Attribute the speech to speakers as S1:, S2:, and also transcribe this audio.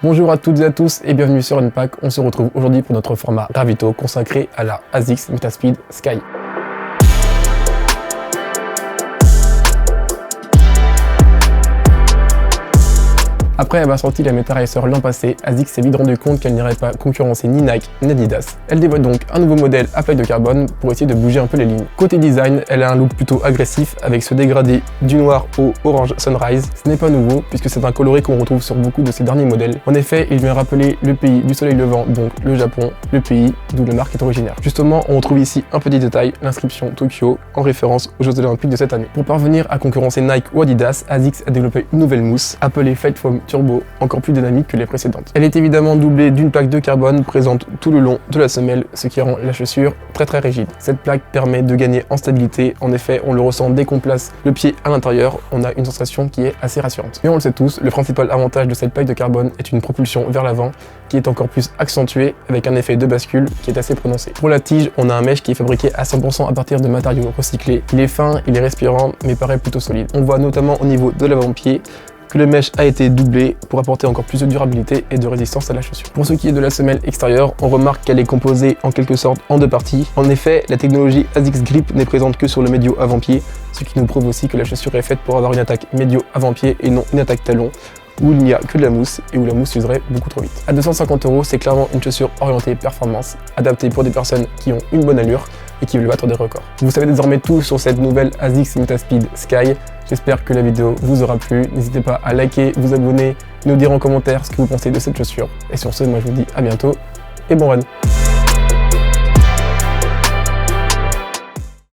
S1: Bonjour à toutes et à tous et bienvenue sur Unpack. On se retrouve aujourd'hui pour notre format Ravito consacré à la ASICS Metaspeed Sky. Après avoir sorti la Meta Racer l'an passé, ASICS s'est vite rendu compte qu'elle n'irait pas concurrencer ni Nike ni Adidas. Elle dévoile donc un nouveau modèle à plaque de carbone pour essayer de bouger un peu les lignes. Côté design, elle a un look plutôt agressif avec ce dégradé du noir au orange sunrise. Ce n'est pas nouveau puisque c'est un coloré qu'on retrouve sur beaucoup de ses derniers modèles. En effet, il vient rappeler le pays du soleil levant, donc le Japon, le pays d'où la marque est originaire. Justement, on retrouve ici un petit détail, l'inscription Tokyo en référence aux Jeux Olympiques de cette année. Pour parvenir à concurrencer Nike ou Adidas, ASICS a développé une nouvelle mousse appelée Flight Foam Turbo, encore plus dynamique que les précédentes. Elle est évidemment doublée d'une plaque de carbone présente tout le long de la semelle, ce qui rend la chaussure très rigide. Cette plaque permet de gagner en stabilité, en effet on le ressent dès qu'on place le pied à l'intérieur, on a une sensation qui est assez rassurante. Mais on le sait tous, le principal avantage de cette plaque de carbone est une propulsion vers l'avant qui est encore plus accentuée avec un effet de bascule qui est assez prononcé. Pour la tige, on a un mesh qui est fabriqué à 100% à partir de matériaux recyclés. Il est fin, il est respirant, mais paraît plutôt solide. On voit notamment au niveau de l'avant-pied que le mesh a été doublé pour apporter encore plus de durabilité et de résistance à la chaussure. Pour ce qui est de la semelle extérieure, on remarque qu'elle est composée en quelque sorte en deux parties. En effet, la technologie ASICS Grip n'est présente que sur le médio avant-pied, ce qui nous prouve aussi que la chaussure est faite pour avoir une attaque médio avant-pied et non une attaque talon, où il n'y a que de la mousse et où la mousse s'userait beaucoup trop vite. À 250 €, c'est clairement une chaussure orientée performance, adaptée pour des personnes qui ont une bonne allure et qui veulent battre des records. Vous savez désormais tout sur cette nouvelle ASICS Metaspeed Sky. J'espère que la vidéo vous aura plu. N'hésitez pas à liker, vous abonner, nous dire en commentaire ce que vous pensez de cette chaussure. Et sur ce, moi je vous dis à bientôt et bon run.